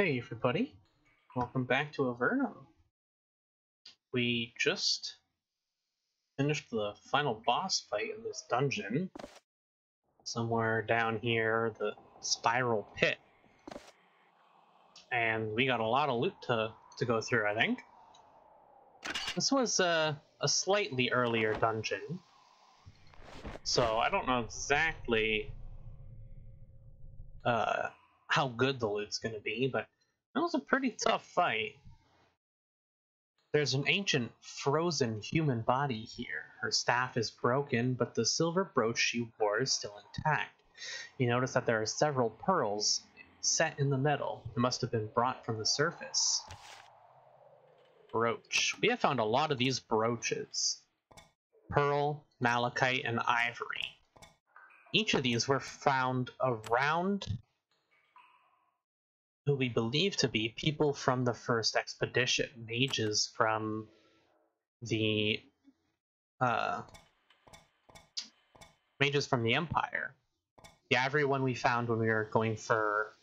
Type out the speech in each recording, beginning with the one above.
Hey everybody, welcome back to Avernum. We just finished the final boss fight in this dungeon. Somewhere down here, the spiral pit. And we got a lot of loot to go through, I think. This was a slightly earlier dungeon. So I don't know exactly how good the loot's going to be, but that was a pretty tough fight. There's an ancient, frozen human body here. Her staff is broken, but the silver brooch she wore is still intact. You notice that there are several pearls set in the metal. It must have been brought from the surface. Brooch. We have found a lot of these brooches. Pearl, malachite, and ivory. Each of these were found around who we believe to be people from the first expedition, mages from the Empire. The ivory one we found when we were going for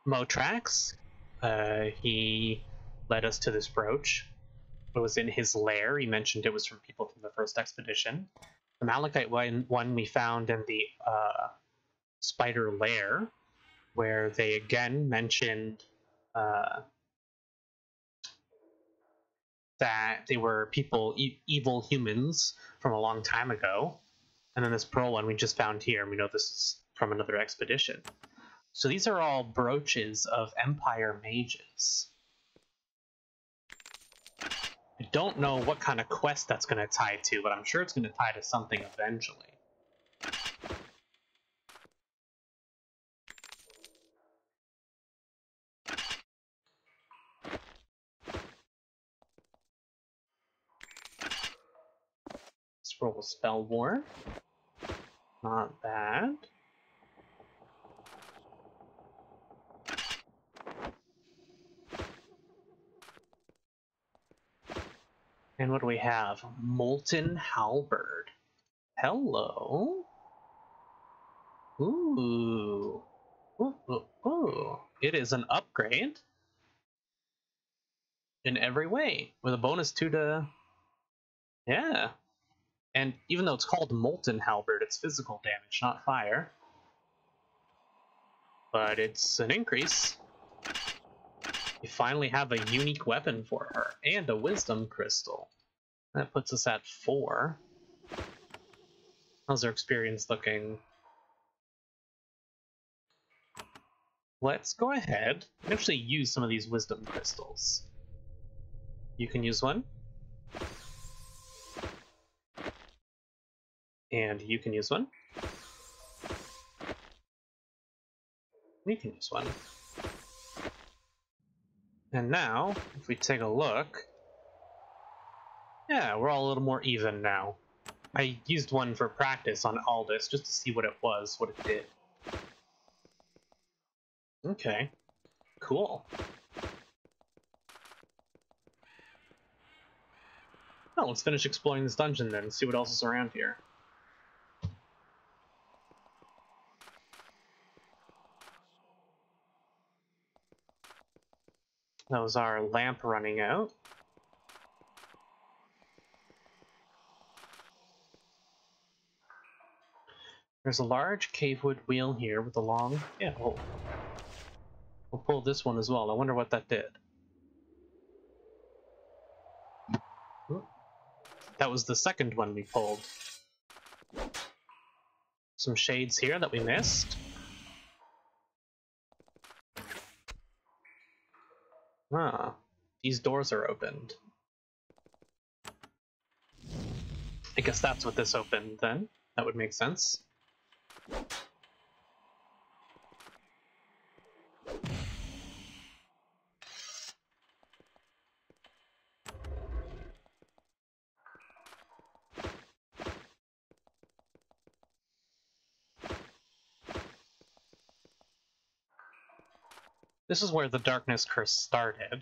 Motrax. He led us to this brooch. It was in his lair. He mentioned it was from people from the first expedition. The malachite one we found in the spider lair, where they again mentioned that they were people, evil humans from a long time ago. And then this pearl one we just found here, and we know this is from another expedition. So these are all brooches of Empire mages. I don't know what kind of quest that's going to tie to, but I'm sure it's going to tie to something eventually. Scroll Spell War. Not bad. And what do we have? Molten Halberd. Hello. Ooh. Ooh, ooh, ooh. It is an upgrade in every way, with a bonus 2 to... Yeah. And even though it's called Molten Halberd, it's physical damage, not fire. But it's an increase. We finally have a unique weapon for her, and a Wisdom Crystal. That puts us at 4. How's our experience looking? Let's go ahead and actually use some of these Wisdom Crystals. You can use one. And you can use one. You can use one. And now, if we take a look, yeah, we're all a little more even now. I used one for practice on Aldous just to see what it was, what it did. Okay, cool. Oh, let's finish exploring this dungeon then, see what else is around here. That was our lamp running out. There's a large cavewood wheel here with a long... Yeah, we'll pull this one as well. I wonder what that did. That was the second one we pulled. Some shades here that we missed. Ah, these doors are opened. I guess that's what this opened then. That would make sense. This is where the Darkness Curse started.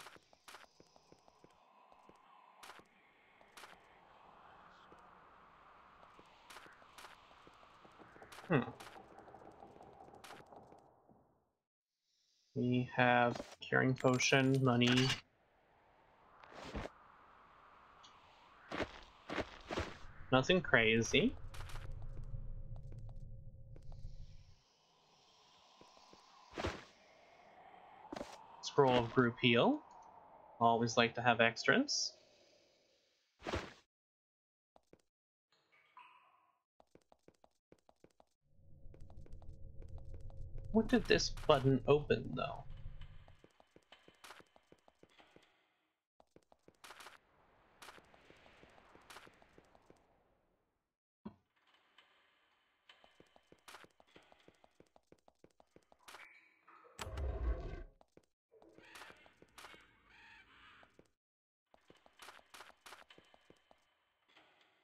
We have curing potion, money. Nothing crazy. Scroll of group heal. Always like to have extras. What did this button open, though?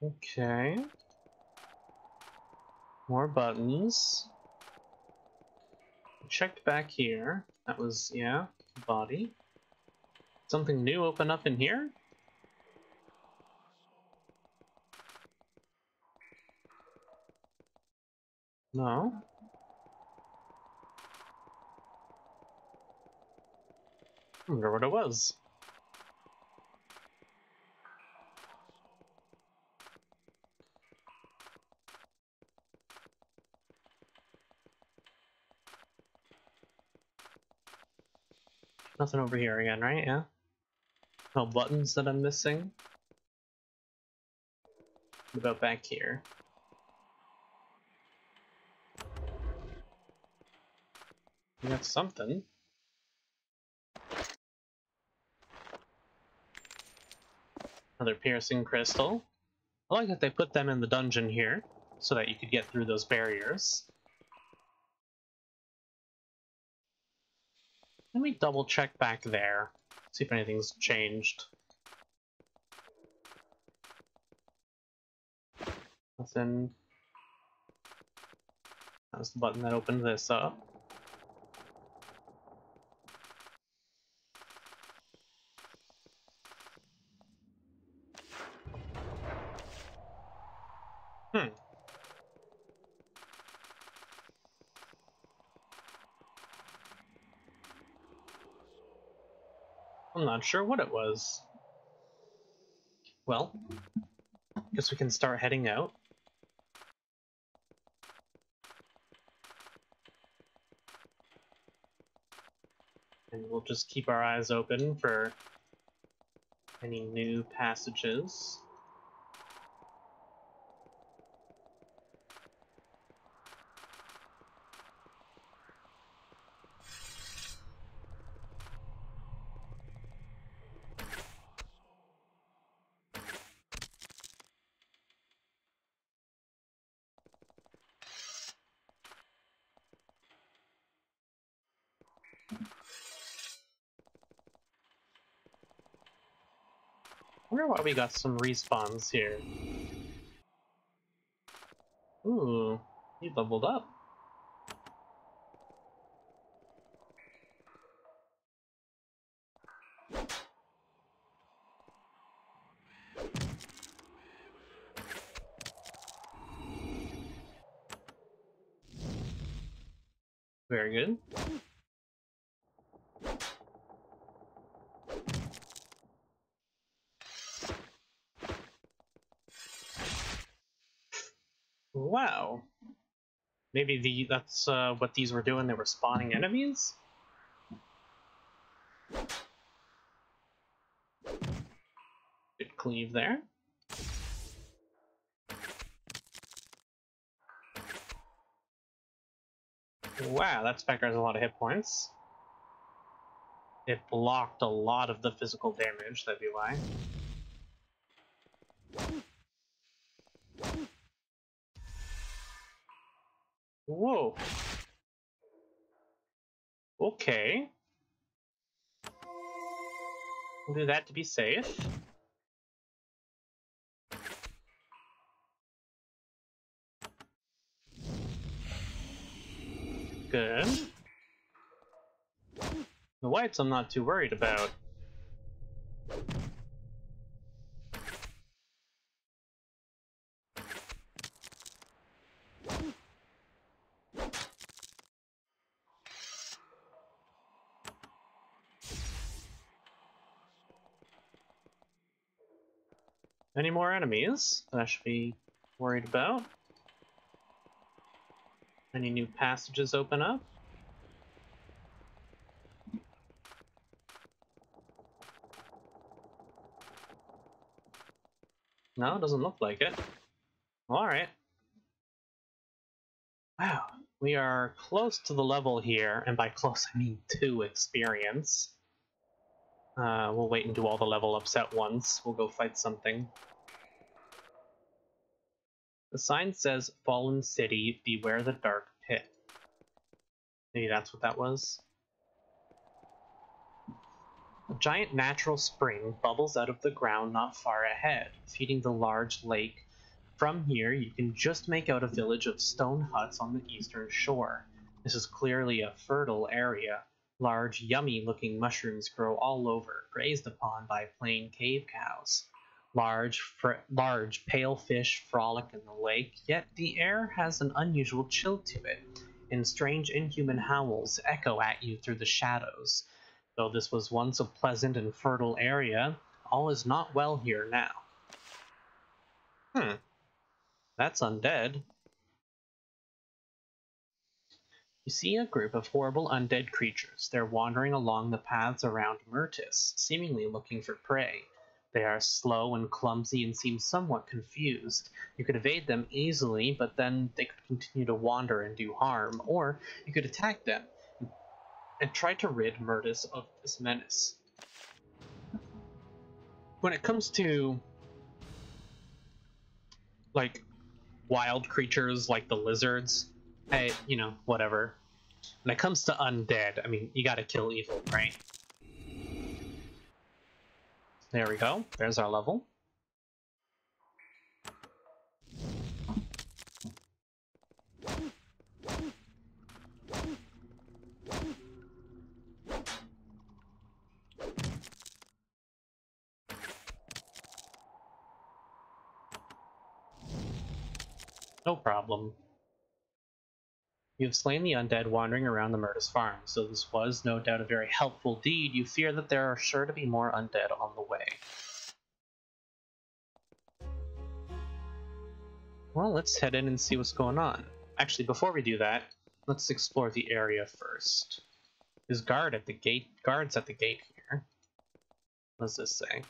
Okay. More buttons. Checked back here. That was, yeah, body. Something new open up in here? No. I wonder what it was. Nothing over here again, right? Yeah. No buttons that I'm missing. What about back here? We got something. Another piercing crystal. I like that they put them in the dungeon here, so that you could get through those barriers. Let me double check back there, see if anything's changed. Nothing. That was the button that opened this up. Hmm. I'm not sure what it was. Well, guess we can start heading out. And we'll just keep our eyes open for any new passages. I wonder why we got some respawns here. Ooh, he leveled up. Very good. Wow. Maybe that's what these were doing. They were spawning enemies? Good cleave there. Wow, that Spectre has a lot of hit points. It blocked a lot of the physical damage, that'd be why. Whoa. Okay. We'll do that to be safe. Good. The whites I'm not too worried about. Any more enemies that I should be worried about? Any new passages open up? No, doesn't look like it. Alright. Wow, we are close to the level here, and by close I mean 2 experience. We'll wait and do all the level ups at once. We'll go fight something. The sign says, Fallen City, beware the dark pit. Maybe that's what that was. A giant natural spring bubbles out of the ground not far ahead, feeding the large lake. From here, you can just make out a village of stone huts on the eastern shore. This is clearly a fertile area. Large, yummy-looking mushrooms grow all over, grazed upon by plain cave cows. Large, pale fish frolic in the lake, yet the air has an unusual chill to it, and strange inhuman howls echo at you through the shadows. Though this was once a pleasant and fertile area, all is not well here now. That's undead. You see a group of horrible undead creatures. They're wandering along the paths around Mirtas, seemingly looking for prey. They are slow and clumsy and seem somewhat confused. You could evade them easily, but then they could continue to wander and do harm, or you could attack them and try to rid Mirtas of this menace. When it comes to, like, wild creatures like the lizards, hey, you know, whatever. When it comes to undead, I mean, you gotta kill evil, right? There we go. There's our level. No problem. You have slain the undead wandering around the Mirtas farm, so this was no doubt a very helpful deed. You fear that there are sure to be more undead on the way. Well, let's head in and see what's going on. Actually, before we do that, let's explore the area first. There's guards at the gate here. What does this say?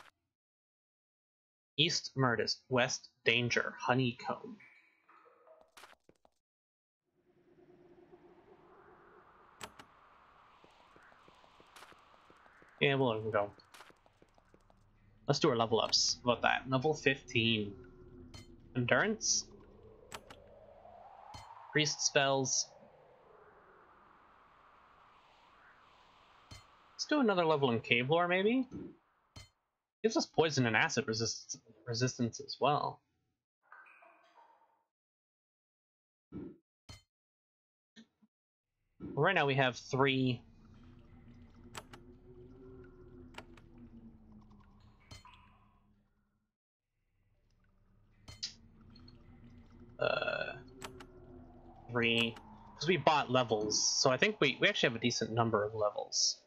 East Mirtas, West Danger, Honeycomb. Yeah, we'll let him go. Let's do our level ups. How about that? Level 15. Endurance. Priest spells. Let's do another level in Cave Lore, maybe? Gives us poison and acid resistance as well. Right now we have 3. Because we bought levels, so I think we actually have a decent number of levels.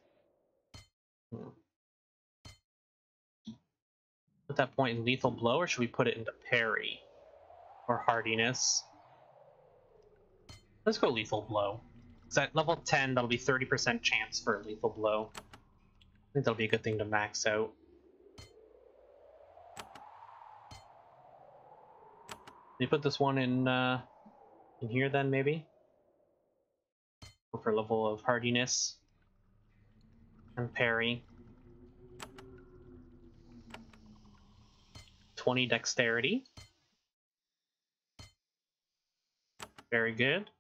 Put that point in Lethal Blow, or should we put it into Parry? Or Hardiness? Let's go Lethal Blow. Because at level 10, that'll be 30% chance for Lethal Blow. I think that'll be a good thing to max out. We put this one in here then, maybe? Go for a level of Hardiness. And Parry. 20 Dexterity. Very good.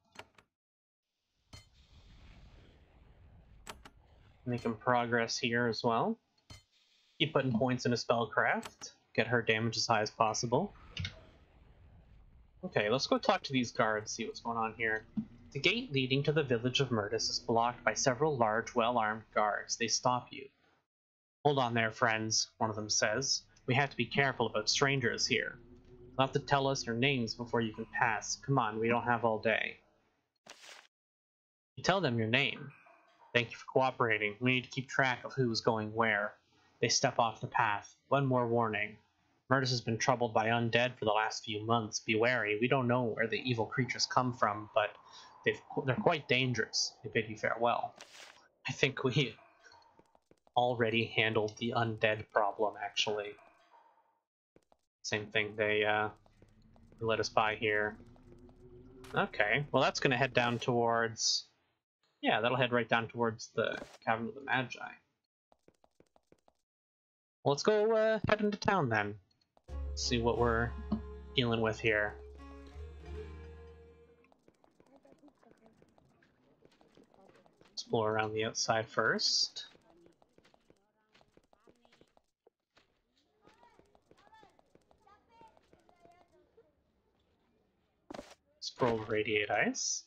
Making progress here as well. Keep putting points into Spellcraft. Get her damage as high as possible. Okay, let's go talk to these guards, see what's going on here. The gate leading to the village of Mirtas is blocked by several large, well-armed guards. They stop you. Hold on there, friends, one of them says. We have to be careful about strangers here. You'll have to tell us your names before you can pass. Come on, we don't have all day. You tell them your name. Thank you for cooperating. We need to keep track of who's going where. They step off the path. One more warning. Mirtas has been troubled by undead for the last few months. Be wary. We don't know where the evil creatures come from, but they're quite dangerous. They bid you farewell. I think we already handled the undead problem, actually. Same thing, they let us by here. Okay, well that's gonna head down towards... Yeah, that'll head right down towards the Cavern of the Magi. Well, let's go head into town then. See what we're dealing with here. Explore around the outside first. Scroll Radiate Ice.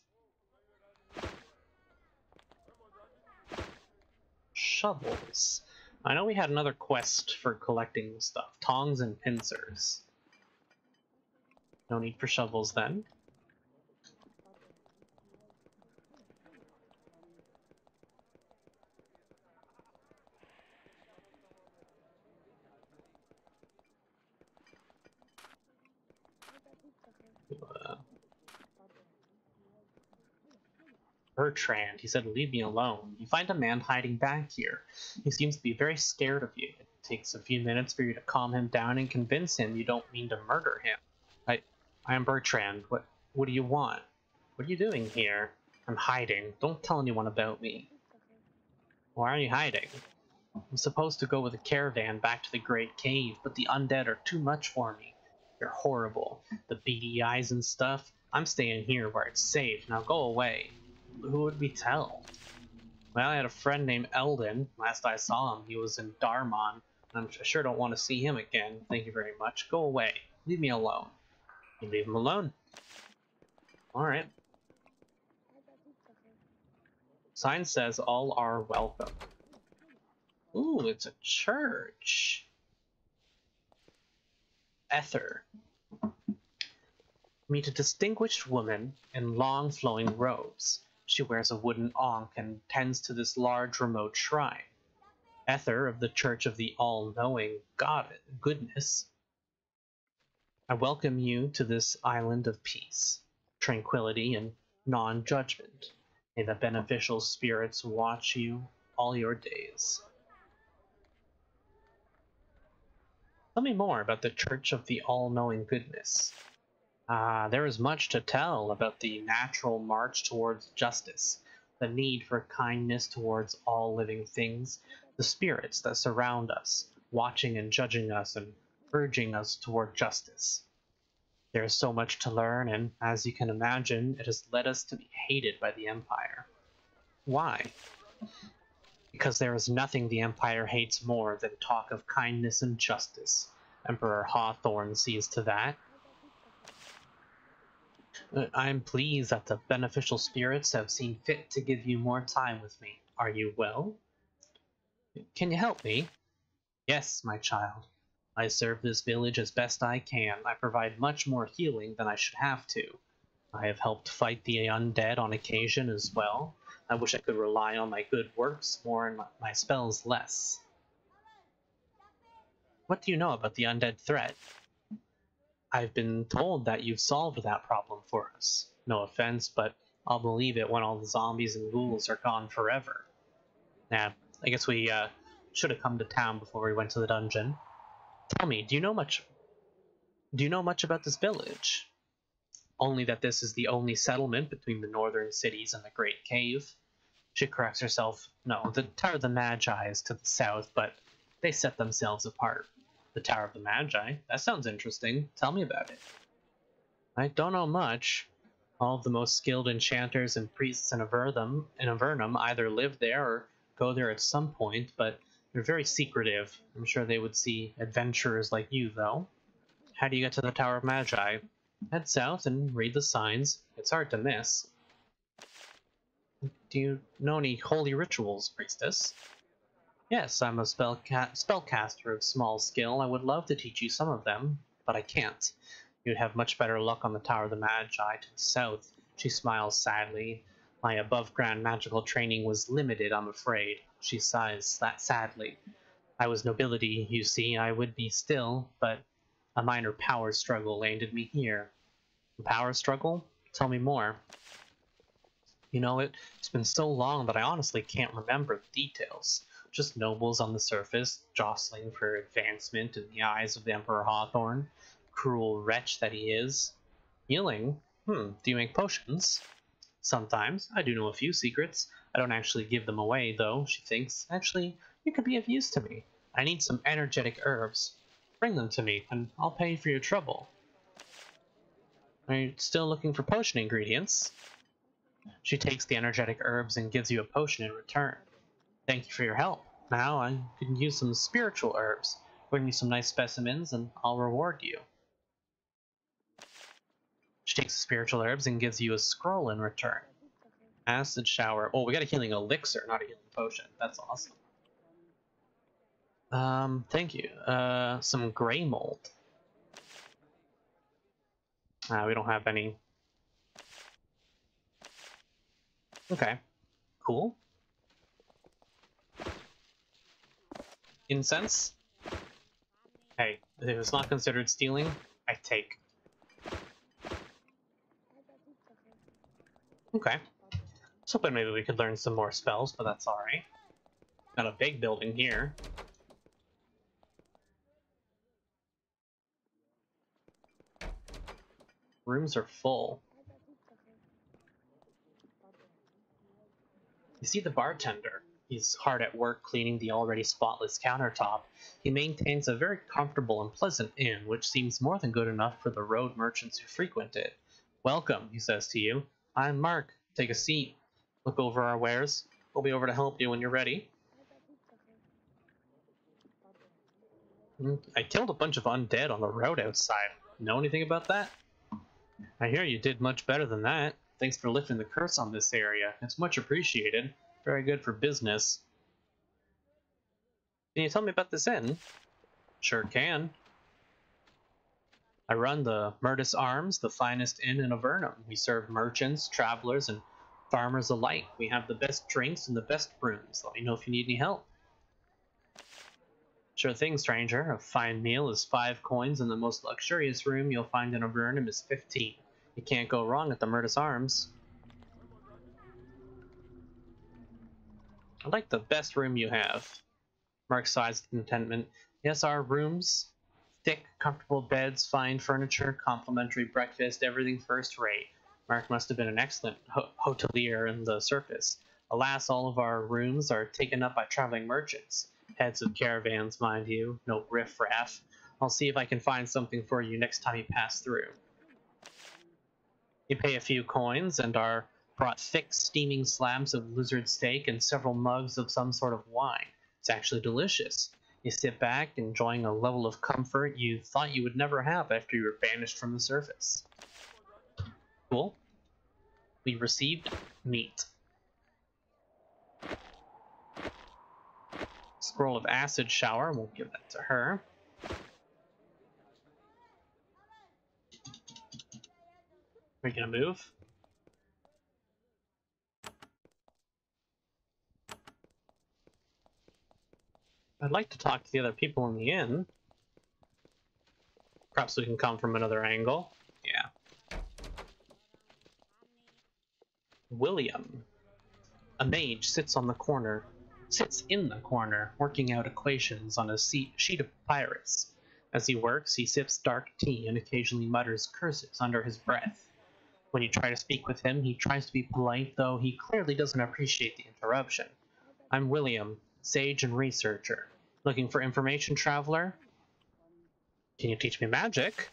Shovels. I know we had another quest for collecting stuff. Tongs and pincers. No need for shovels then. Bertrand, he said, leave me alone. You find a man hiding back here. He seems to be very scared of you. It takes a few minutes for you to calm him down and convince him you don't mean to murder him. I am Bertrand. What do you want? What are you doing here? I'm hiding. Don't tell anyone about me. Why are you hiding? I'm supposed to go with a caravan back to the Great Cave, but the undead are too much for me. They're horrible. The beady eyes and stuff. I'm staying here where it's safe. Now go away. Who would we tell? Well, I had a friend named Eldon. Last I saw him, he was in Darmon. I sure don't want to see him again. Thank you very much. Go away. Leave me alone. You leave him alone. Alright. Sign says all are welcome. Ooh, it's a church. Ether. Meet a distinguished woman in long flowing robes. She wears a wooden ankh and tends to this large remote shrine. Ether of the Church of the All-Knowing Goodness. I welcome you to this island of peace, tranquility, and non-judgment. May the beneficial spirits watch you all your days. Tell me more about the Church of the All-Knowing Goodness. There is much to tell about the natural march towards justice, the need for kindness towards all living things, the spirits that surround us, watching and judging us and urging us toward justice. There is so much to learn, and as you can imagine, it has led us to be hated by the Empire. Why? Because there is nothing the Empire hates more than talk of kindness and justice. Emperor Hawthorne sees to that. I am pleased that the beneficial spirits have seen fit to give you more time with me. Are you well? Can you help me? Yes, my child. I serve this village as best I can. I provide much more healing than I should have to. I have helped fight the undead on occasion as well. I wish I could rely on my good works more and my spells less. What do you know about the undead threat? I've been told that you've solved that problem for us. No offense, but I'll believe it when all the zombies and ghouls are gone forever. Nah, I guess we should have come to town before we went to the dungeon. Tell me, do you know much about this village? Only that this is the only settlement between the northern cities and the Great Cave. She corrects herself. No, the Tower of the Magi is to the south, but they set themselves apart. The Tower of the Magi? That sounds interesting. Tell me about it. I don't know much. All of the most skilled enchanters and priests in Avernum either live there or go there at some point, but they're very secretive. I'm sure they would see adventurers like you, though. How do you get to the Tower of Magi? Head south and read the signs. It's hard to miss. Do you know any holy rituals, priestess? Yes, I'm a spellcaster of small skill. I would love to teach you some of them, but I can't. You'd have much better luck on the Tower of the Magi to the south. She smiles sadly. My above-ground magical training was limited, I'm afraid. She sighs sadly. I was nobility, you see. I would be still, but A minor power struggle landed me here. A power struggle? Tell me more. You know, it's been so long that I honestly can't remember the details. Just nobles on the surface, jostling for advancement in the eyes of Emperor Hawthorne. Cruel wretch that he is. Healing? Do you make potions? Sometimes. I do know a few secrets. I don't actually give them away, though, she thinks. Actually, you could be of use to me. I need some energetic herbs. Bring them to me, and I'll pay you for your trouble. Are you still looking for potion ingredients? She takes the energetic herbs and gives you a potion in return. Thank you for your help. Now I can use some spiritual herbs. Bring me some nice specimens, and I'll reward you. She takes the spiritual herbs and gives you a scroll in return. Acid shower. Oh, we got a healing elixir, not a healing potion. That's awesome. Thank you. Some gray mold. We don't have any. Okay. Cool. Incense? Hey, if it's not considered stealing, I take. Okay. I was hoping maybe we could learn some more spells, but that's alright. Got a big building here. Rooms are full. You see the bartender. He's hard at work cleaning the already spotless countertop. He maintains a very comfortable and pleasant inn, which seems more than good enough for the road merchants who frequent it. Welcome, he says to you. I'm Mark. Take a seat. Look over our wares. We'll be over to help you when you're ready. I killed a bunch of undead on the road outside. Know anything about that? I hear you did much better than that. Thanks for lifting the curse on this area. It's much appreciated. Very good for business. Can you tell me about this inn? Sure can. I run the Mirtas Arms, the finest inn in Avernum. We serve merchants, travelers, and farmers alike. We have the best drinks and the best rooms. Let me know if you need any help. Sure thing, stranger. A fine meal is 5 coins, and the most luxurious room you'll find in Avernum is 15. You can't go wrong at the Mirtas Arms. I like the best room you have. Mark sighs with contentment. Yes, our rooms. Thick, comfortable beds, fine furniture, complimentary breakfast, everything first rate. Mark must have been an excellent hotelier in the surface. Alas, all of our rooms are taken up by traveling merchants. Heads of caravans, mind you. No riff-raff. I'll see if I can find something for you next time you pass through. You pay a few coins and are brought thick, steaming slabs of lizard steak and several mugs of some sort of wine. It's actually delicious. You sit back, enjoying a level of comfort you thought you would never have after you were banished from the surface. Cool. We received meat. Scroll of acid shower, we'll give that to her. We're gonna move. I'd like to talk to the other people in the inn. Perhaps we can come from another angle. Yeah. William. A mage sits in the corner, working out equations on a sheet of papyrus. As he works, he sips dark tea and occasionally mutters curses under his breath. When you try to speak with him, he tries to be polite, though he clearly doesn't appreciate the interruption. I'm William, sage and researcher. Looking for information, traveler? Can you teach me magic?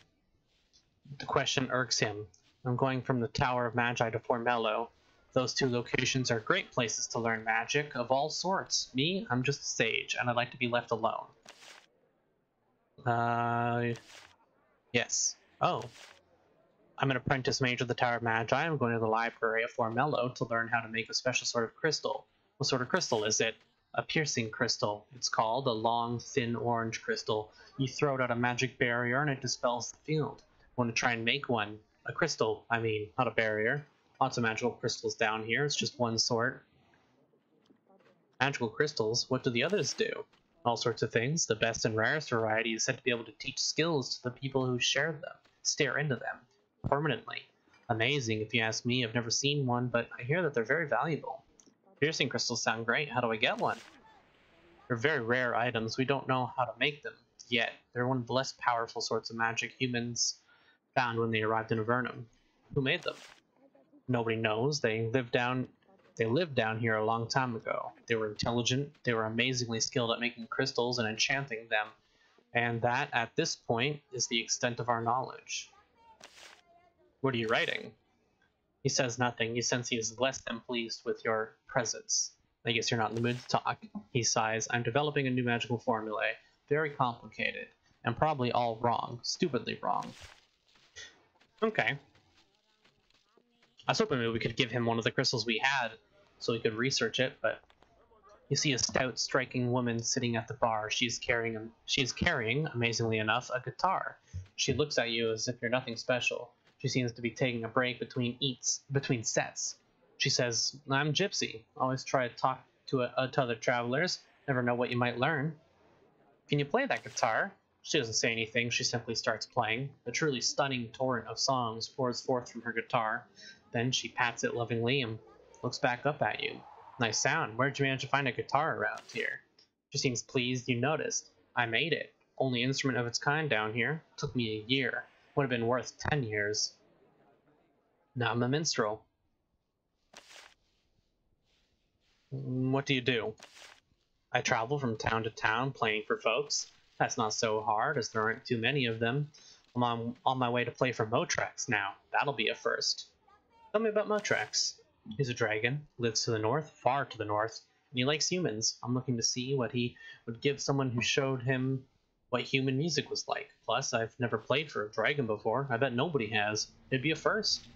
The question irks him. I'm going from the Tower of Magi to Formello. Those 2 locations are great places to learn magic of all sorts. Me, I'm just a sage, and I'd like to be left alone. Yes. Oh. I'm an apprentice mage of the Tower of Magi. I'm going to the library of Formello to learn how to make a special sort of crystal. What sort of crystal is it? A piercing crystal. It's called a long, thin orange crystal. You throw it at a magic barrier and it dispels the field. Want to try and make one? A crystal, I mean, not a barrier. Lots of magical crystals down here. It's just one sort. Magical crystals? What do the others do? All sorts of things. The best and rarest variety is said to be able to teach skills to the people who stare into them, permanently. Amazing, if you ask me. I've never seen one, but I hear that they're very valuable. Piercing crystals sound great. How do I get one? They're very rare items. We don't know how to make them yet. They're one of the less powerful sorts of magic humans found when they arrived in Avernum. Who made them? Nobody knows. They lived down here a long time ago. They were intelligent. They were amazingly skilled at making crystals and enchanting them. And that, at this point, is the extent of our knowledge. What are you writing? He says nothing. You sense he is less than pleased with your presence. I guess you're not in the mood to talk. He sighs. I'm developing a new magical formulae. Very complicated. And probably all wrong. Stupidly wrong. Okay. I was hoping maybe we could give him one of the crystals we had so he could research it, but you see a stout, striking woman sitting at the bar. She is carrying, amazingly enough, a guitar. She looks at you as if you're nothing special. She seems to be taking a break between sets. She says, I'm Gypsy. Always try to talk to other travelers. Never know what you might learn. Can you play that guitar? She doesn't say anything. She simply starts playing. A truly stunning torrent of songs pours forth from her guitar. Then she pats it lovingly and looks back up at you. Nice sound. Where'd you manage to find a guitar around here? She seems pleased you noticed. I made it. Only instrument of its kind down here. Took me a year. Would have been worth 10 years. Now I'm a minstrel. What do you do? I travel from town to town playing for folks. That's not so hard, as there aren't too many of them. I'm on my way to play for Motrex now. That'll be a first. Tell me about Motrex. He's a dragon, lives to the north, far to the north, and he likes humans. I'm looking to see what he would give someone who showed him what human music was like. Plus, I've never played for a dragon before. I bet nobody has. It'd be a first.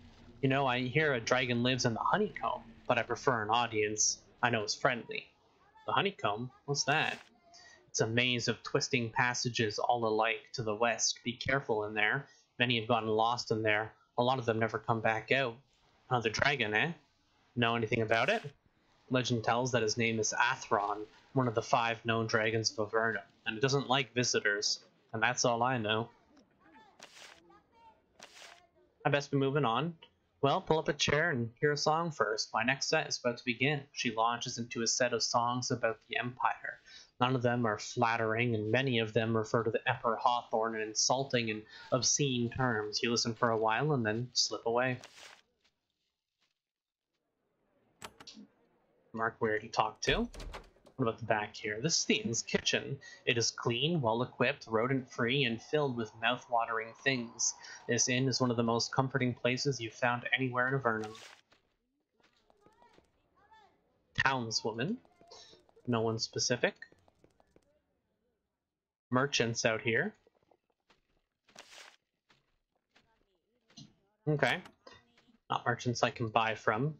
You know, I hear a dragon lives in the honeycomb, but I prefer an audience I know is friendly. The honeycomb? What's that? It's a maze of twisting passages all alike to the west. Be careful in there. Many have gotten lost in there. A lot of them never come back out. Another dragon, eh? Know anything about it? Legend tells that his name is Athron, one of the 5 known dragons of Avernum, and it doesn't like visitors. And that's all I know. I best be moving on. Well, pull up a chair and hear a song first. My next set is about to begin. She launches into a set of songs about the Empire. None of them are flattering, and many of them refer to the Emperor Hawthorne in insulting and obscene terms. You listen for a while and then slip away. Mark where he talked to. What about the back here? This is the inn's kitchen. It is clean, well-equipped, rodent-free, and filled with mouth-watering things. This inn is one of the most comforting places you've found anywhere in Avernum. Townswoman. No one specific. Merchants out here. Okay. Not merchants I can buy from.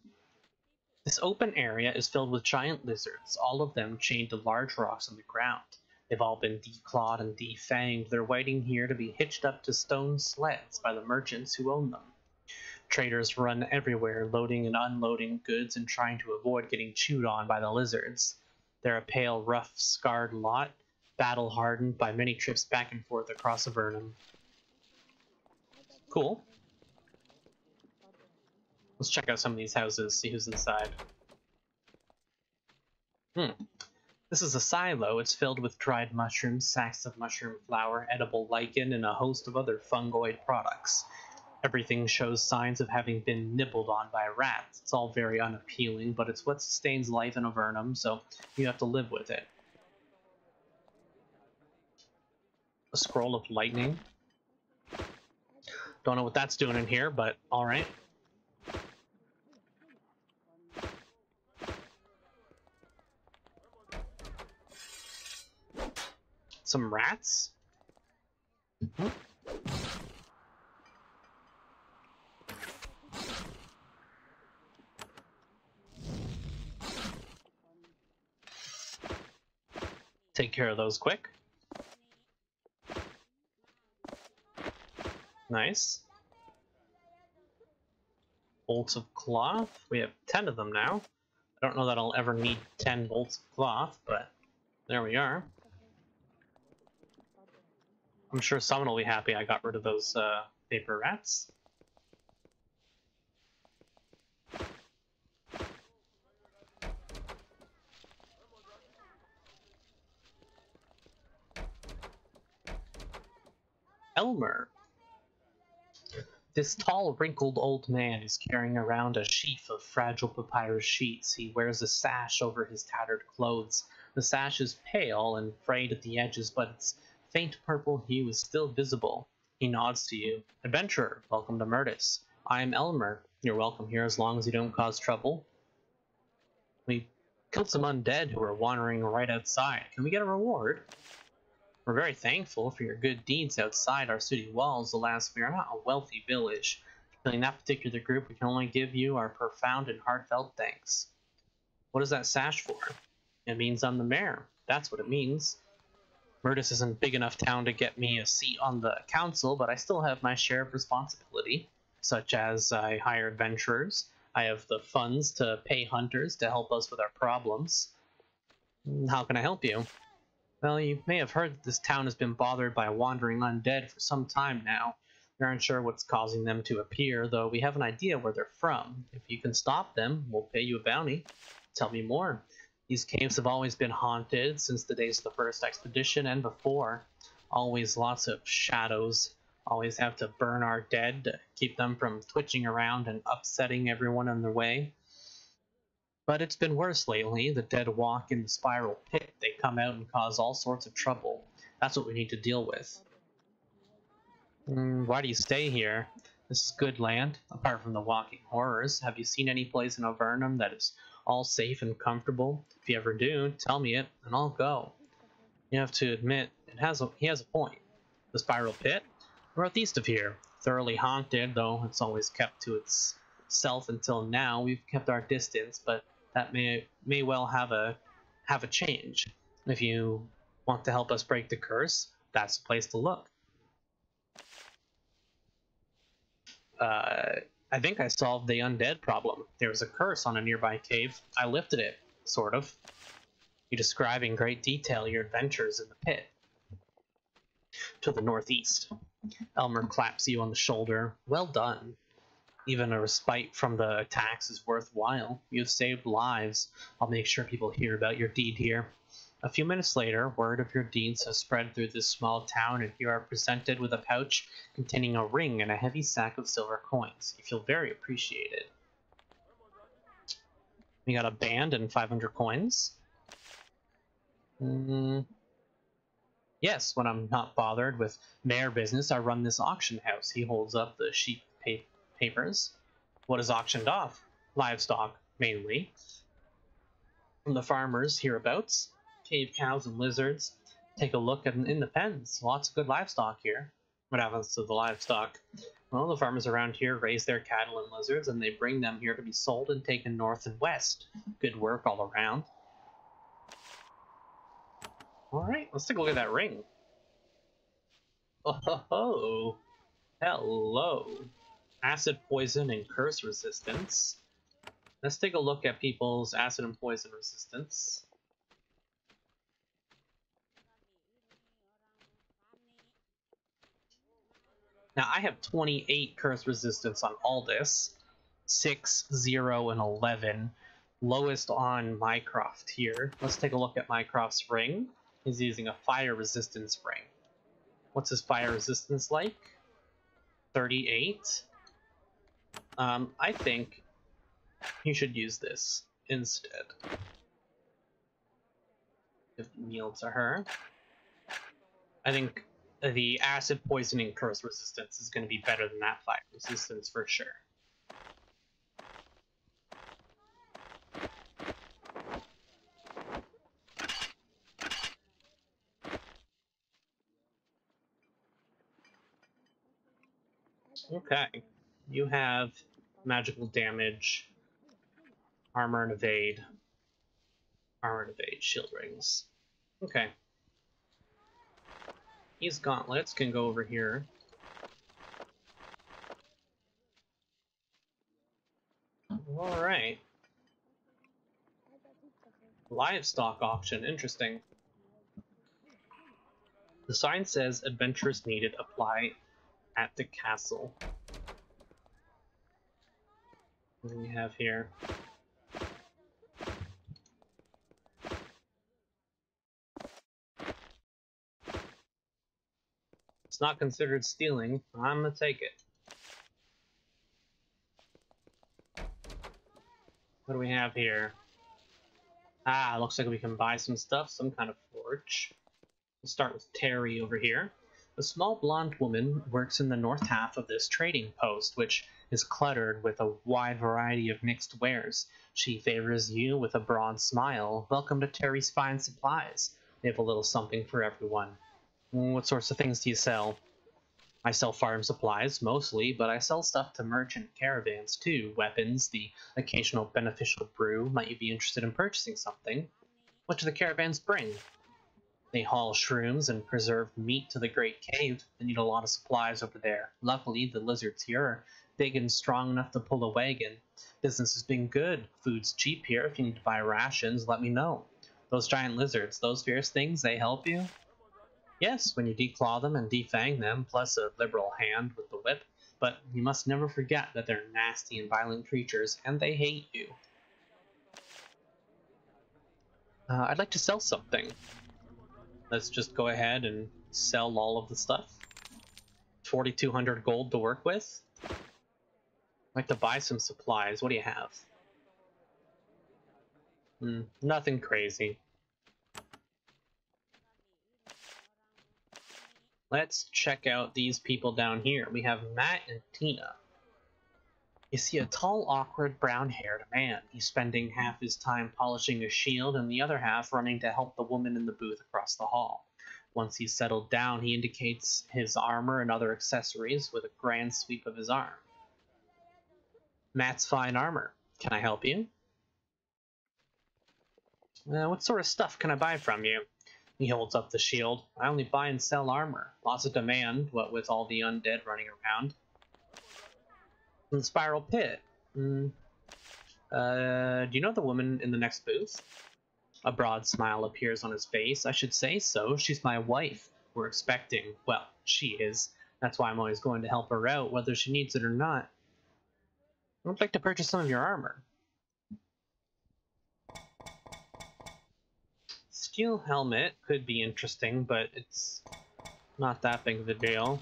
This open area is filled with giant lizards, all of them chained to large rocks on the ground. They've all been declawed and defanged. They're waiting here to be hitched up to stone sleds by the merchants who own them. Traders run everywhere, loading and unloading goods and trying to avoid getting chewed on by the lizards. They're a pale, rough, scarred lot, battle-hardened by many trips back and forth across Avernum. Cool. Let's check out some of these houses, see who's inside. This is a silo. It's filled with dried mushrooms, sacks of mushroom flour, edible lichen, and a host of other fungoid products. Everything shows signs of having been nibbled on by rats. It's all very unappealing, but it's what sustains life in Avernum, so you have to live with it. A scroll of lightning. Don't know what that's doing in here, but alright. Some rats? Take care of those quick. Nice. Bolts of cloth. We have 10 of them now. I don't know that I'll ever need 10 bolts of cloth, but there we are. I'm sure someone will be happy I got rid of those paper rats. Elmer. This tall, wrinkled old man is carrying around a sheaf of fragile papyrus sheets. He wears a sash over his tattered clothes. The sash is pale and frayed at the edges, but its faint purple hue is still visible. He nods to you. Adventurer, welcome to Mirtas. I am Elmer. You're welcome here as long as you don't cause trouble. We killed some undead who were wandering right outside. Can we get a reward? We're very thankful for your good deeds outside our city walls. Alas, we are not a wealthy village. Filling that particular group, we can only give you our profound and heartfelt thanks. What is that sash for? It means I'm the mayor. That's what it means. Mirtas isn't a big enough town to get me a seat on the council, but I still have my share of responsibility, such as I hire adventurers. I have the funds to pay hunters to help us with our problems. How can I help you? Well, you may have heard that this town has been bothered by wandering undead for some time now. We aren't sure what's causing them to appear, though we have an idea where they're from. If you can stop them, we'll pay you a bounty. Tell me more. These caves have always been haunted since the days of the first expedition and before. Always lots of shadows. Always have to burn our dead to keep them from twitching around and upsetting everyone in their way. But it's been worse lately. The dead walk in the spiral pit. They come out and cause all sorts of trouble. That's what we need to deal with. Why do you stay here? This is good land, apart from the walking horrors. Have you seen any place in Avernum that is all safe and comfortable? If you ever do, tell me it, and I'll go. You have to admit, he has a point. The spiral pit? Northeast of here. Thoroughly haunted, though it's always kept to itself until now. We've kept our distance, but that may well have a change. If you want to help us break the curse, that's the place to look. I think I solved the undead problem. There was a curse on a nearby cave. I lifted it, sort of. You describe in great detail your adventures in the pit. To the northeast. Elmer claps you on the shoulder. Well done. Even a respite from the attacks is worthwhile. You've saved lives. I'll make sure people hear about your deed here. A few minutes later, word of your deeds has spread through this small town, and you are presented with a pouch containing a ring and a heavy sack of silver coins. You feel very appreciated. We got a band and 500 coins. Yes, when I'm not bothered with mayor business, I run this auction house. He holds up the sheep papers. What is auctioned off? Livestock, mainly. From the farmers hereabouts. Cave cows and lizards. Take a look in the pens. Lots of good livestock here. What happens to the livestock? Well, the farmers around here raise their cattle and lizards, and they bring them here to be sold and taken north and west. Good work all around. Alright, let's take a look at that ring. Oh, hello. Acid, poison, and curse resistance. Let's take a look at people's acid and poison resistance. Now, I have 28 curse resistance on all this. 6, 0, and 11. Lowest on Mycroft here. Let's take a look at Mycroft's ring. He's using a fire resistance ring. What's his fire resistance like? 38. I think you should use this instead. Give the meal to her. I think the acid poisoning curse resistance is going to be better than that fire resistance for sure. Okay, you have magical damage, armor and evade, shield rings. Okay. These gauntlets can go over here. Alright. Livestock auction, interesting. The sign says adventurers needed apply at the castle. What do we have here? It's not considered stealing. I'm gonna take it. What do we have here? Ah, looks like we can buy some stuff, some kind of forge. We'll start with Terry over here. A small blonde woman works in the north half of this trading post, which is cluttered with a wide variety of mixed wares. She favors you with a broad smile. Welcome to Terry's Fine Supplies. They have a little something for everyone. What sorts of things do you sell? I sell farm supplies, mostly, but I sell stuff to merchant caravans too. Weapons, the occasional beneficial brew. Might you be interested in purchasing something? What do the caravans bring? They haul shrooms and preserved meat to the Great Cave. They need a lot of supplies over there. Luckily, the lizards here are big and strong enough to pull a wagon. Business has been good. Food's cheap here. If you need to buy rations, let me know. Those giant lizards, those fierce things, they help you? Yes, when you declaw them and defang them, plus a liberal hand with the whip. But you must never forget that they're nasty and violent creatures, and they hate you. I'd like to sell something. Let's just go ahead and sell all of the stuff. 4,200 gold to work with. I'd like to buy some supplies. What do you have? Nothing crazy. Let's check out these people down here. We have Matt and Tina. You see a tall, awkward, brown-haired man. He's spending half his time polishing a shield and the other half running to help the woman in the booth across the hall. Once he's settled down, he indicates his armor and other accessories with a grand sweep of his arm. Matt's fine armor. Can I help you? What sort of stuff can I buy from you? He holds up the shield. I only buy and sell armor. Lots of demand, what with all the undead running around. The spiral pit. Do you know the woman in the next booth? A broad smile appears on his face. I should say so. She's my wife. We're expecting. Well, she is. That's why I'm always going to help her out, whether she needs it or not. I'd like to purchase some of your armor. Steel helmet could be interesting, but it's not that big of a deal.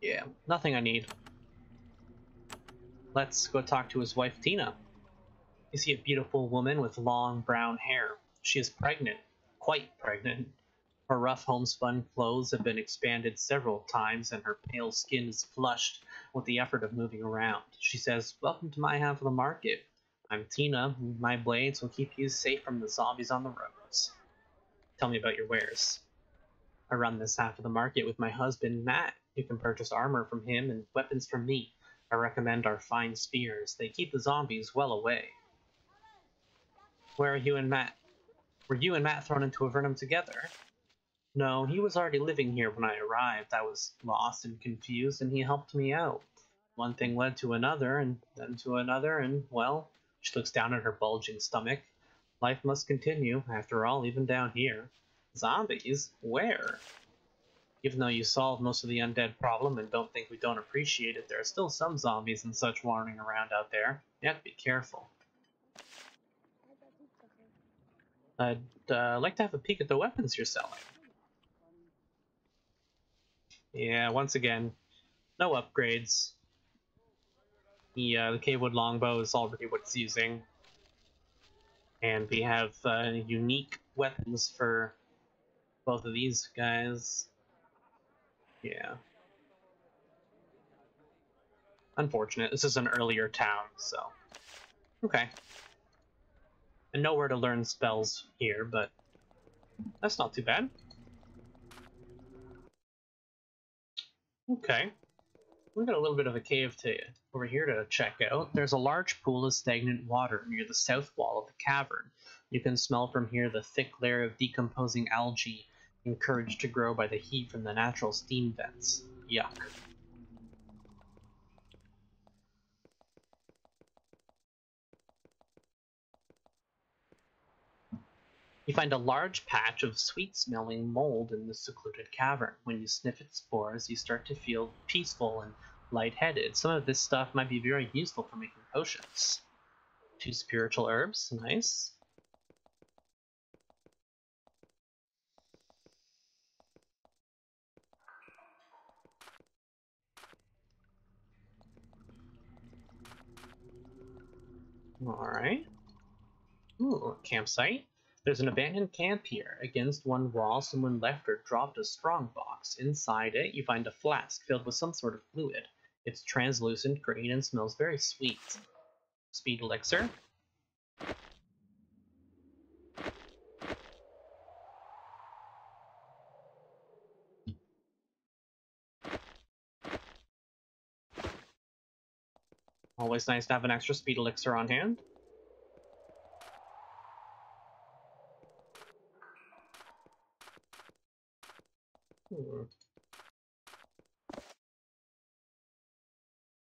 Yeah, nothing I need. Let's go talk to his wife, Tina. You see a beautiful woman with long brown hair. She is pregnant. Quite pregnant. Her rough homespun clothes have been expanded several times, and her pale skin is flushed with the effort of moving around. She says, "Welcome to my half of the market. I'm Tina. My blades will keep you safe from the zombies on the roads." Tell me about your wares. I run this half of the market with my husband, Matt. You can purchase armor from him and weapons from me. I recommend our fine spears. They keep the zombies well away. Where are you and Matt? Were you and Matt thrown into Avernum together? No, he was already living here when I arrived. I was lost and confused, and he helped me out. One thing led to another, and then to another, and, well, she looks down at her bulging stomach. Life must continue, after all, even down here. Zombies? Where? Even though you solved most of the undead problem and don't think we don't appreciate it, there are still some zombies and such wandering around out there. You have to be careful. I'd like to have a peek at the weapons you're selling. Yeah, once again, no upgrades. The Cavewood Longbow is already what it's using. And we have unique weapons for both of these guys. Yeah. Unfortunate. This is an earlier town, so... Okay. And nowhere to learn spells here, but that's not too bad. Okay. We've got a little bit of a cave over here to check out. There's a large pool of stagnant water near the south wall of the cavern. You can smell from here the thick layer of decomposing algae encouraged to grow by the heat from the natural steam vents. Yuck. You find a large patch of sweet-smelling mold in the secluded cavern. When you sniff its spores, you start to feel peaceful and lightheaded. Some of this stuff might be very useful for making potions. 2 spiritual herbs, nice. Alright. Ooh, campsite. There's an abandoned camp here. Against one wall, someone left or dropped a strong box. Inside it, you find a flask filled with some sort of fluid. It's translucent, green, and smells very sweet. Speed elixir. Always nice to have an extra speed elixir on hand.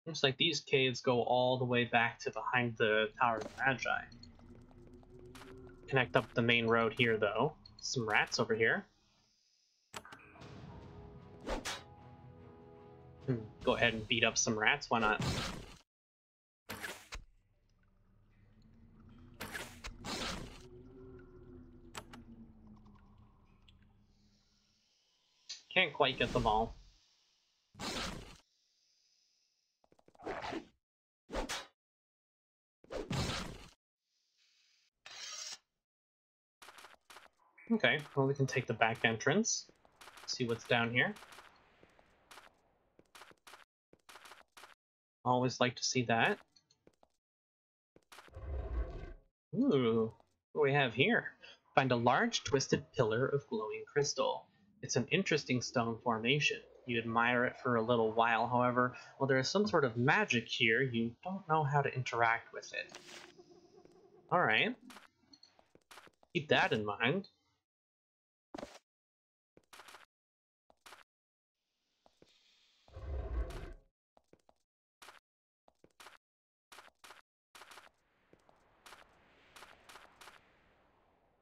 Looks like these caves go all the way back to behind the Tower of Magi. Connect up the main road here, though. Some rats over here. Go ahead and beat up some rats, why not? Can't quite get them all. Okay, well, we can take the back entrance. See what's down here. Always like to see that. Ooh, what do we have here? Find a large twisted pillar of glowing crystal. It's an interesting stone formation. You admire it for a little while, however, while there is some sort of magic here, you don't know how to interact with it. Alright. Keep that in mind.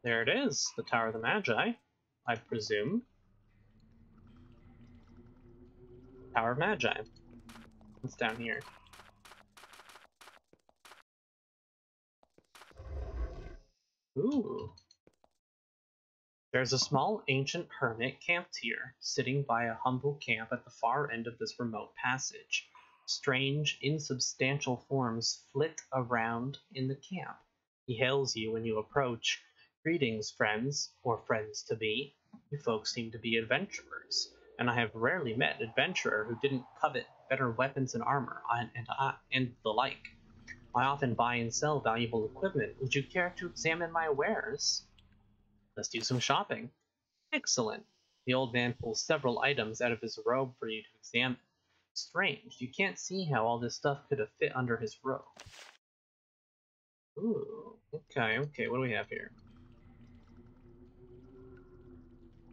There it is, the Tower of the Magi, I presume. Tower of Magi. What's down here? Ooh. There's a small ancient hermit camped here, sitting by a humble camp at the far end of this remote passage. Strange, insubstantial forms flit around in the camp. He hails you when you approach. Greetings, friends, or friends-to-be. You folks seem to be adventurers, and I have rarely met an adventurer who didn't covet better weapons and armor, and the like. I often buy and sell valuable equipment. Would you care to examine my wares? Let's do some shopping. Excellent. The old man pulls several items out of his robe for you to examine. Strange, you can't see how all this stuff could have fit under his robe. Ooh, okay, what do we have here?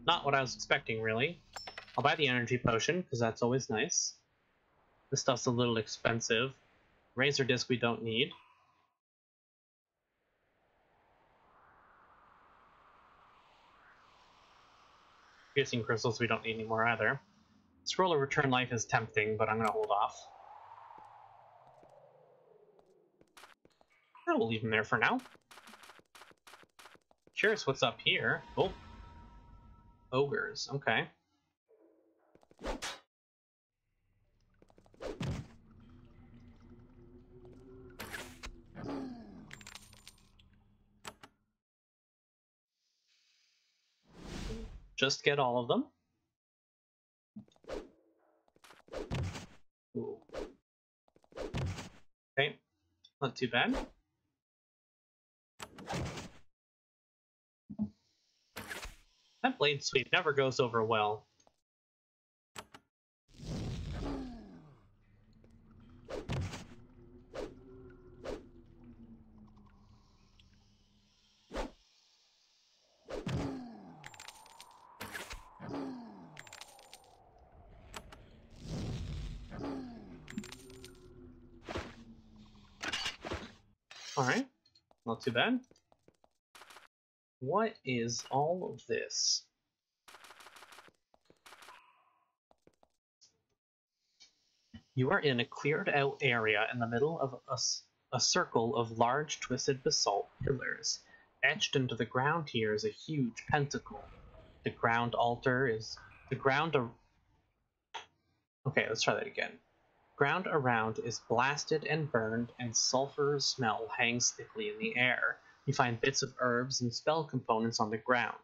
Not what I was expecting, really. I'll buy the energy potion, because that's always nice. This stuff's a little expensive. Razor disc we don't need. Piercing crystals we don't need anymore either. Scroll of Return Life is tempting, but I'm gonna hold off. I will leave them there for now. Curious what's up here. Oh. Ogres, okay. Just get all of them. Ooh. Okay, not too bad. That blade sweep never goes over well. Alright, not too bad. What is all of this? You are in a cleared out area in the middle of a circle of large twisted basalt pillars. Etched into the ground here is a huge pentacle. The ground altar is the ground. Okay, let's try that again. Ground around is blasted and burned, and sulfur smell hangs thickly in the air. You find bits of herbs and spell components on the ground.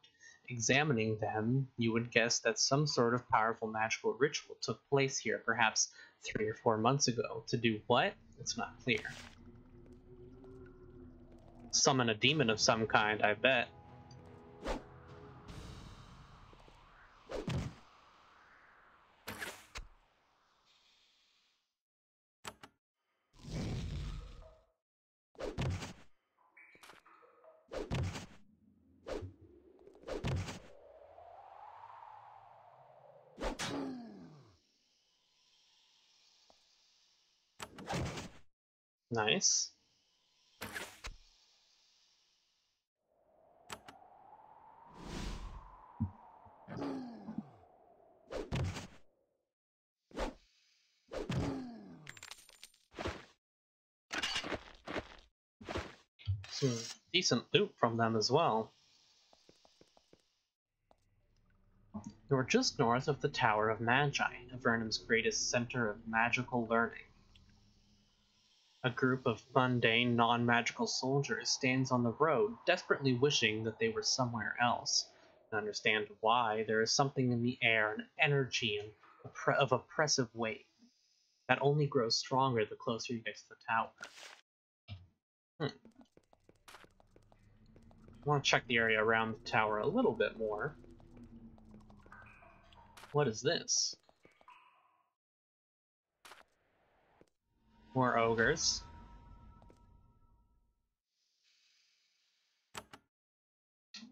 Examining them, you would guess that some sort of powerful magical ritual took place here, perhaps 3 or 4 months ago. To do what? It's not clear. Summon a demon of some kind, I bet. Nice. Some decent loot from them as well. You are just north of the Tower of Magi, Avernum's greatest center of magical learning. A group of mundane, non-magical soldiers stands on the road, desperately wishing that they were somewhere else. To understand why, there is something in the air, an energy of oppressive weight that only grows stronger the closer you get to the tower. I want to check the area around the tower a little bit more. What is this? More ogres.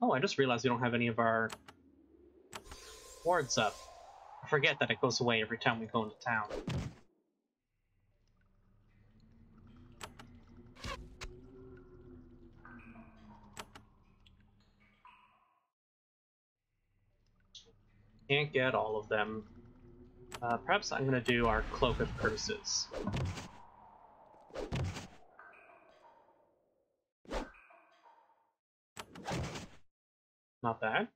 Oh, I just realized we don't have any of our wards up. I forget that it goes away every time we go into town. Can't get all of them. Perhaps I'm going to do our Cloak of Curses. Not bad.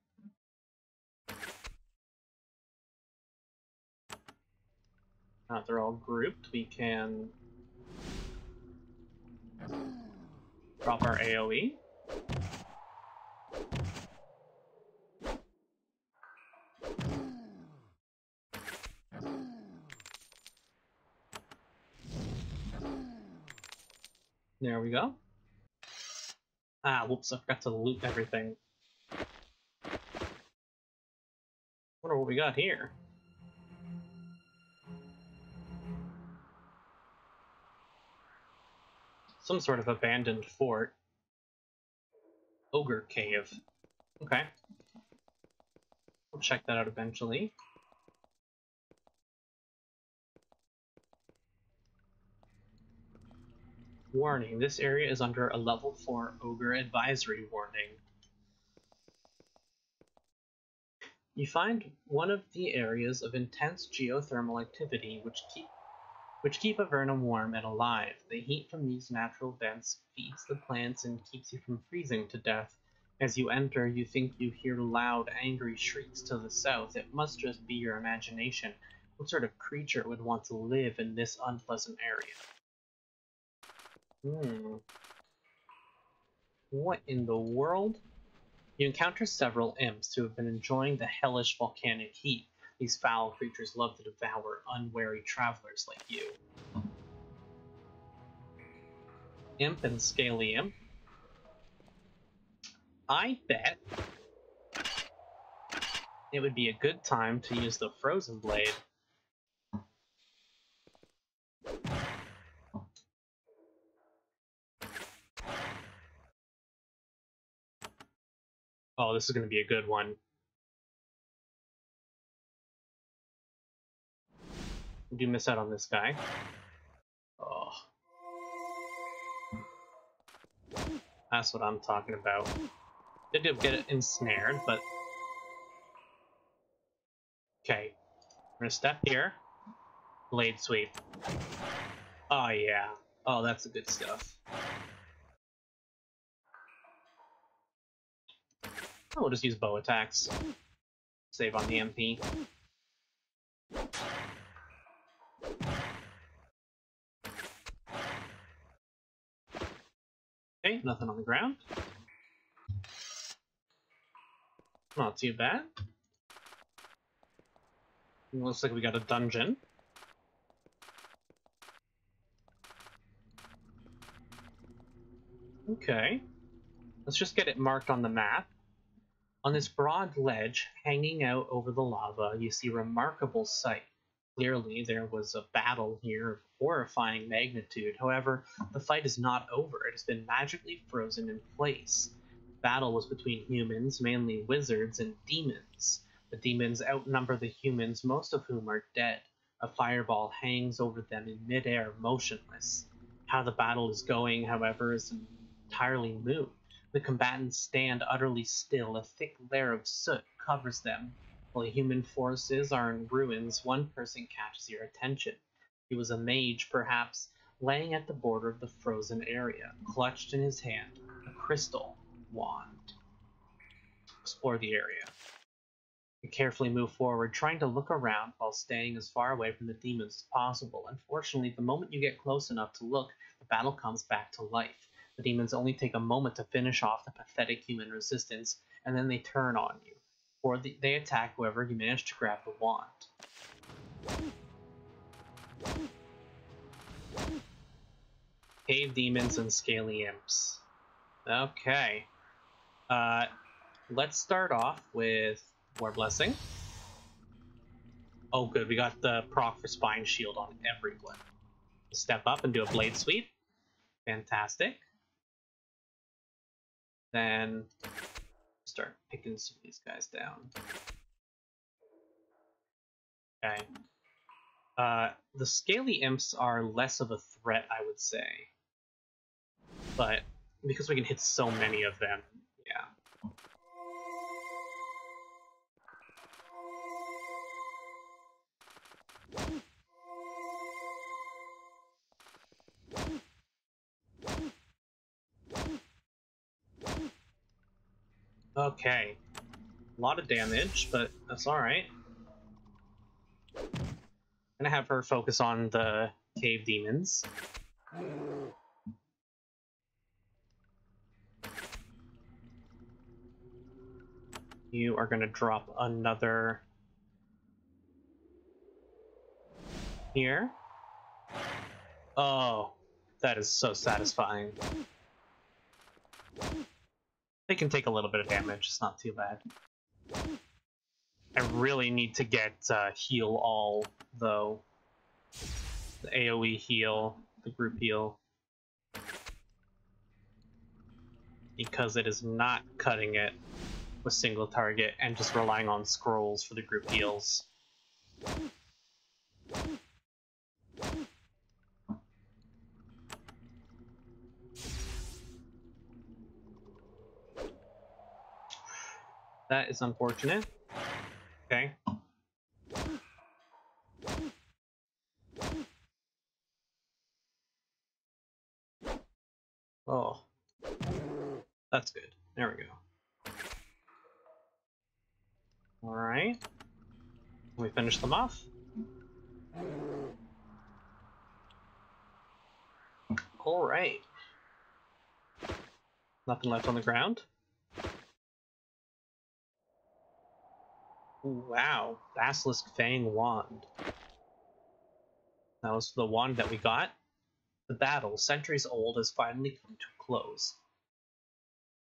Now that they're all grouped, we can drop our AoE. There we go. Ah, whoops, I forgot to loot everything. Wonder what we got here. Some sort of abandoned fort. Ogre Cave. Okay. We'll check that out eventually. Warning, this area is under a level 4 Ogre advisory warning. You find one of the areas of intense geothermal activity which keep Avernum warm and alive. The heat from these natural vents feeds the plants and keeps you from freezing to death. As you enter, you think you hear loud, angry shrieks to the south. It must just be your imagination. What sort of creature would want to live in this unpleasant area? What in the world? You encounter several imps who have been enjoying the hellish volcanic heat. These foul creatures love to devour unwary travelers like you. Imp and Scaly Imp. I bet it would be a good time to use the Frozen Blade. Oh, this is going to be a good one. We do miss out on this guy. Oh. That's what I'm talking about. Did get it ensnared, but... Okay. We're gonna step here. Blade sweep. Oh, yeah. Oh, that's the good stuff. Oh, we'll just use bow attacks. Save on the MP. Okay, nothing on the ground. Not too bad. Looks like we got a dungeon. Okay. Let's just get it marked on the map. On this broad ledge, hanging out over the lava, you see a remarkable sight. Clearly, there was a battle here of horrifying magnitude. However, the fight is not over. It has been magically frozen in place. The battle was between humans, mainly wizards, and demons. The demons outnumber the humans, most of whom are dead. A fireball hangs over them in midair, motionless. How the battle is going, however, is entirely moot. The combatants stand utterly still. A thick layer of soot covers them. While the human forces are in ruins, one person catches your attention. He was a mage, perhaps, laying at the border of the frozen area, clutched in his hand, a crystal wand. Explore the area. You carefully move forward, trying to look around while staying as far away from the demons as possible. Unfortunately, the moment you get close enough to look, the battle comes back to life. The demons only take a moment to finish off the pathetic human resistance, and then they turn on you. Or they attack whoever you manage to grab the wand. Cave demons and scaly imps. Okay. Let's start off with War Blessing. Oh good, we got the proc for Spine Shield on everyone. Step up and do a Blade Sweep. Fantastic. Then start picking some of these guys down. Okay. The Scaly Imps are less of a threat, I would say. But because we can hit so many of them, yeah. Okay. A lot of damage, but that's alright. I'm gonna have her focus on the cave demons. You are gonna drop another here. Oh, that is so satisfying. They can take a little bit of damage, it's not too bad. I really need to get heal all, though. The AoE heal, the group heal. Because it is not cutting it with single target and just relying on scrolls for the group heals. That is unfortunate. Okay. Oh. That's good. There we go. Alright. Can we finish them off? Alright. Nothing left on the ground. Wow. Basilisk Fang Wand. That was the wand that we got. The battle, centuries old, has finally come to a close.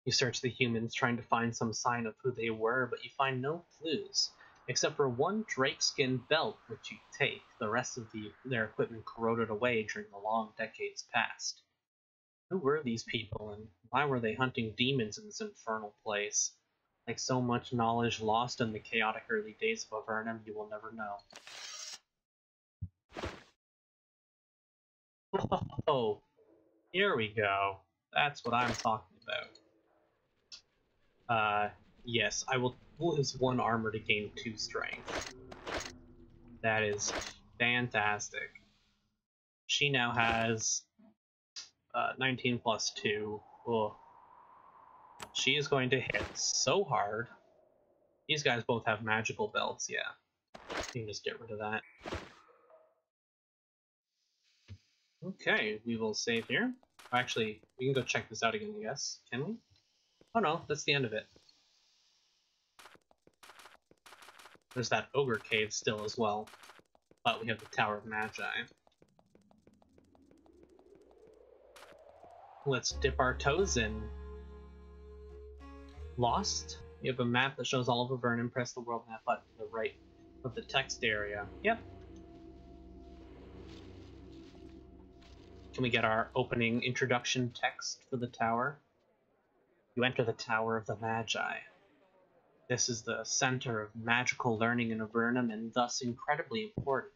You search the humans, trying to find some sign of who they were, but you find no clues, except for one drakeskin belt which you take. The rest of their equipment corroded away during the long decades past. Who were these people, and why were they hunting demons in this infernal place? Like so much knowledge lost in the chaotic early days of Avernum, you will never know. Oh, here we go. That's what I'm talking about. Yes, I will lose 1 armor to gain 2 strength. That is fantastic. She now has 19 plus 2. Ugh. She is going to hit so hard. These guys both have magical belts, yeah. You can just get rid of that. Okay, we will save here. Actually, we can go check this out again, I guess. Can we? Oh no, that's the end of it. There's that ogre cave still as well. But we have the Tower of Magi. Let's dip our toes in. Lost? You have a map that shows all of Avernum. Press the world map button to the right of the text area. Yep. Can we get our opening introduction text for the tower? You enter the Tower of the Magi. This is the center of magical learning in Avernum and thus incredibly important.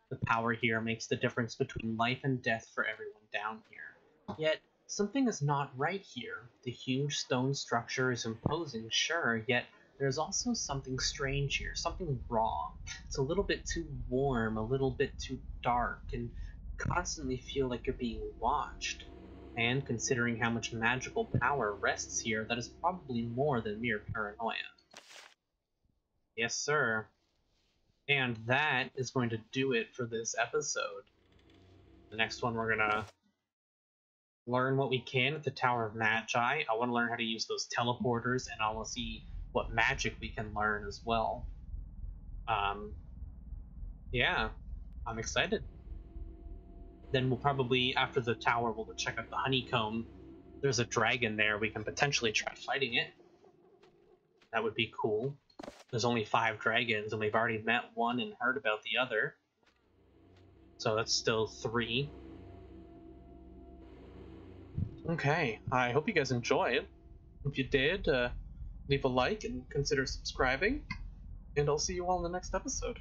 The power here makes the difference between life and death for everyone down here. Yet, something is not right here. The huge stone structure is imposing, sure, yet there's also something strange here, something wrong. It's a little bit too warm, a little bit too dark, and constantly feel like you're being watched. And considering how much magical power rests here, that is probably more than mere paranoia. Yes, sir. And that is going to do it for this episode. The next one, we're gonna learn what we can at the Tower of Magi. I want to learn how to use those teleporters, and I want to see what magic we can learn as well. Yeah, I'm excited. Then we'll probably, after the tower, we'll go check out the honeycomb. There's a dragon there. We can potentially try fighting it. That would be cool. There's only 5 dragons, and we've already met one and heard about the other. So that's still 3. Okay, I hope you guys enjoyed. If you did, leave a like and consider subscribing. And I'll see you all in the next episode.